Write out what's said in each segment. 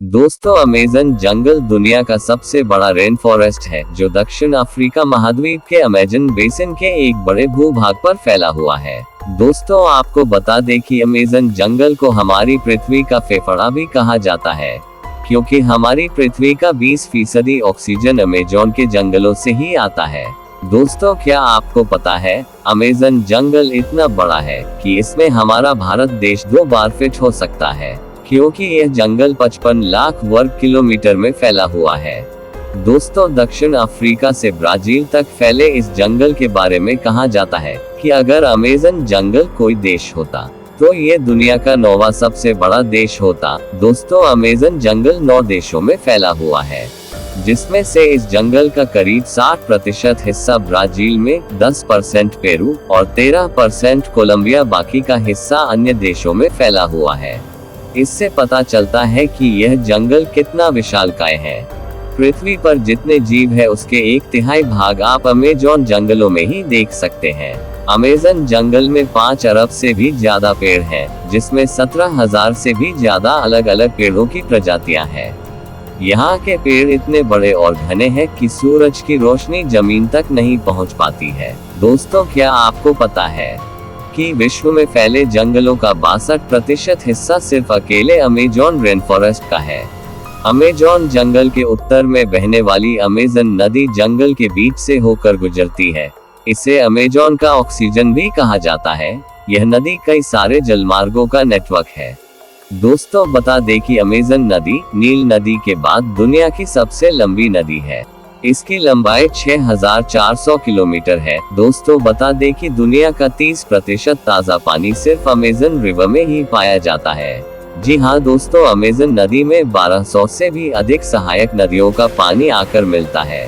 दोस्तों, अमेज़न जंगल दुनिया का सबसे बड़ा रेन फॉरेस्ट है जो दक्षिण अफ्रीका महाद्वीप के अमेज़न बेसिन के एक बड़े भूभाग पर फैला हुआ है। दोस्तों, आपको बता दें कि अमेज़न जंगल को हमारी पृथ्वी का फेफड़ा भी कहा जाता है, क्योंकि हमारी पृथ्वी का 20% ऑक्सीजन अमेज़न के जंगलों से ही आता है। दोस्तों, क्या आपको पता है, अमेज़न जंगल इतना बड़ा है कि इसमें हमारा भारत देश 2 बार फिट हो सकता है, क्योंकि यह जंगल 55 लाख वर्ग किलोमीटर में फैला हुआ है। दोस्तों, दक्षिण अफ्रीका से ब्राजील तक फैले इस जंगल के बारे में कहा जाता है कि अगर अमेज़न जंगल कोई देश होता तो ये दुनिया का 9वां सबसे बड़ा देश होता। दोस्तों, अमेज़न जंगल 9 देशों में फैला हुआ है, जिसमें से इस जंगल का करीब 60% हिस्सा ब्राजील में, 10% पेरू और 13% कोलंबिया, बाकी का हिस्सा अन्य देशों में फैला हुआ है। इससे पता चलता है कि यह जंगल कितना विशालकाय है। पृथ्वी पर जितने जीव है उसके 1/3 भाग आप अमेज़न जंगलों में ही देख सकते हैं। अमेज़न जंगल में 5 अरब से भी ज्यादा पेड़ हैं, जिसमें 17,000 से भी ज्यादा अलग अलग पेड़ों की प्रजातियां हैं। यहाँ के पेड़ इतने बड़े और घने हैं कि सूरज की रोशनी जमीन तक नहीं पहुँच पाती है। दोस्तों, क्या आपको पता है कि विश्व में फैले जंगलों का 62% हिस्सा सिर्फ अकेले अमेज़न रेन फॉरेस्ट का है। अमेज़न जंगल के उत्तर में बहने वाली अमेज़न नदी जंगल के बीच से होकर गुजरती है। इसे अमेज़न का ऑक्सीजन भी कहा जाता है। यह नदी कई सारे जलमार्गों का नेटवर्क है। दोस्तों, बता दें कि अमेज़न नदी नील नदी के बाद दुनिया की सबसे लंबी नदी है। इसकी लंबाई 6,400 किलोमीटर है। दोस्तों, बता दें कि दुनिया का 30% ताज़ा पानी सिर्फ अमेज़न रिवर में ही पाया जाता है। जी हाँ दोस्तों, अमेज़न नदी में 1200 से भी अधिक सहायक नदियों का पानी आकर मिलता है,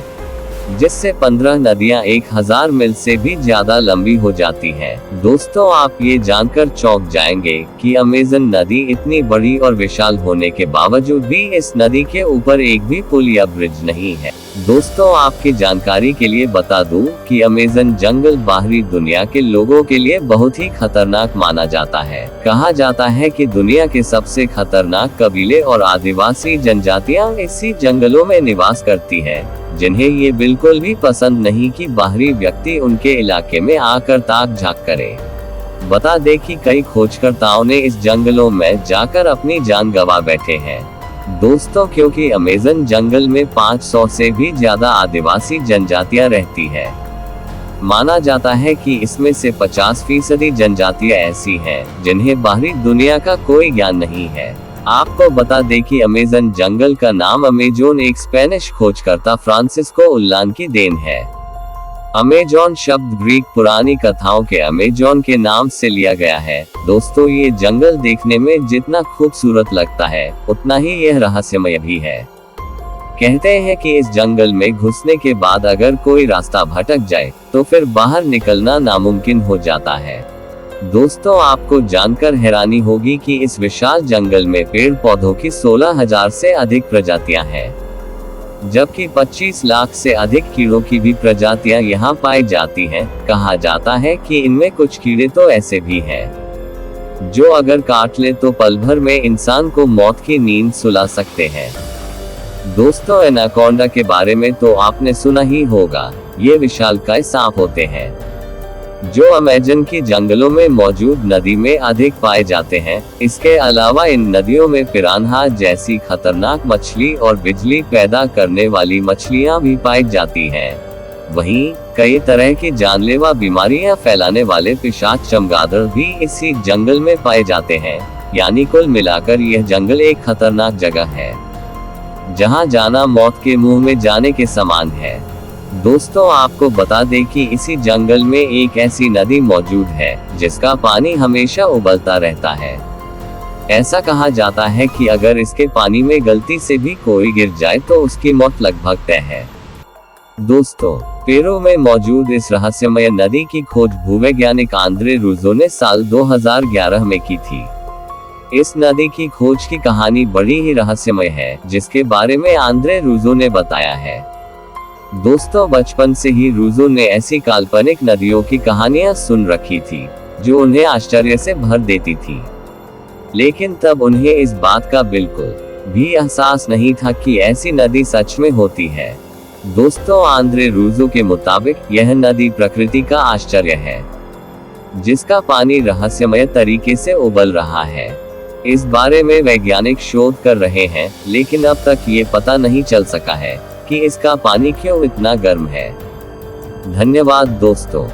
जिससे 15 नदियां 1000 मील से भी ज्यादा लंबी हो जाती हैं। दोस्तों, आप ये जानकर चौंक जाएंगे कि अमेज़न नदी इतनी बड़ी और विशाल होने के बावजूद भी इस नदी के ऊपर एक भी पुल या ब्रिज नहीं है। दोस्तों, आपकी जानकारी के लिए बता दूं कि अमेज़न जंगल बाहरी दुनिया के लोगों के लिए बहुत ही खतरनाक माना जाता है। कहा जाता है कि दुनिया के सबसे खतरनाक कबीले और आदिवासी जनजातियां इसी जंगलों में निवास करती हैं, जिन्हें ये बिल्कुल भी पसंद नहीं कि बाहरी व्यक्ति उनके इलाके में आकर ताक झांक करे। बता दें कि कई खोजकर्ताओं ने इस जंगलों में जाकर अपनी जान गंवा बैठे हैं। दोस्तों, क्योंकि अमेज़न जंगल में 500 से भी ज्यादा आदिवासी जनजातियां रहती है। माना जाता है कि इसमें से 50% जनजातियां ऐसी हैं जिन्हें बाहरी दुनिया का कोई ज्ञान नहीं है। आपको बता दें कि अमेज़न जंगल का नाम अमेज़न एक स्पेनिश खोजकर्ता फ्रांसिस्को उल्लान की देन है। अमेज़न शब्द ग्रीक पुरानी कथाओं के अमेज़न के नाम से लिया गया है। दोस्तों, ये जंगल देखने में जितना खूबसूरत लगता है, उतना ही यह रहस्यमय भी है। कहते हैं कि इस जंगल में घुसने के बाद अगर कोई रास्ता भटक जाए तो फिर बाहर निकलना नामुमकिन हो जाता है। दोस्तों, आपको जानकर हैरानी होगी कि इस विशाल जंगल में पेड़ पौधों की 16,000 से अधिक प्रजातियां हैं, जबकि 25 लाख से अधिक कीड़ों की भी प्रजातियां यहां पाई जाती हैं। कहा जाता है कि इनमें कुछ कीड़े तो ऐसे भी हैं जो अगर काट ले तो पल भर में इंसान को मौत की नींद सुला सकते हैं। दोस्तों, एनाकोंडा के बारे में तो आपने सुना ही होगा। ये विशालकाय सांप होते हैं जो अमेज़न की जंगलों में मौजूद नदी में अधिक पाए जाते हैं। इसके अलावा इन नदियों में पिरान्हा जैसी खतरनाक मछली और बिजली पैदा करने वाली मछलियां भी पाई जाती हैं। वहीं कई तरह की जानलेवा बीमारियां फैलाने वाले पिशाच चमगादड़ भी इसी जंगल में पाए जाते हैं। यानी कुल मिलाकर यह जंगल एक खतरनाक जगह है, जहां जाना मौत के मुंह में जाने के समान है। दोस्तों, आपको बता दें कि इसी जंगल में एक ऐसी नदी मौजूद है जिसका पानी हमेशा उबलता रहता है। ऐसा कहा जाता है कि अगर इसके पानी में गलती से भी कोई गिर जाए तो उसकी मौत लगभग तय है। दोस्तों, पेरू में मौजूद इस रहस्यमय नदी की खोज भूवैज्ञानिक आंद्रे रूजो ने साल 2011 में की थी। इस नदी की खोज की कहानी बड़ी ही रहस्यमय है, जिसके बारे में आंद्रे रूजो ने बताया है। दोस्तों, बचपन से ही रूजो ने ऐसी काल्पनिक नदियों की कहानियां सुन रखी थी जो उन्हें आश्चर्य से भर देती थी, लेकिन तब उन्हें इस बात का बिल्कुल भी एहसास नहीं था कि ऐसी नदी सच में होती है। दोस्तों, आंद्रे रूजो के मुताबिक यह नदी प्रकृति का आश्चर्य है, जिसका पानी रहस्यमय तरीके से उबल रहा है। इस बारे में वैज्ञानिक शोध कर रहे हैं, लेकिन अब तक ये पता नहीं चल सका है कि इसका पानी क्यों इतना गर्म है। धन्यवाद दोस्तों।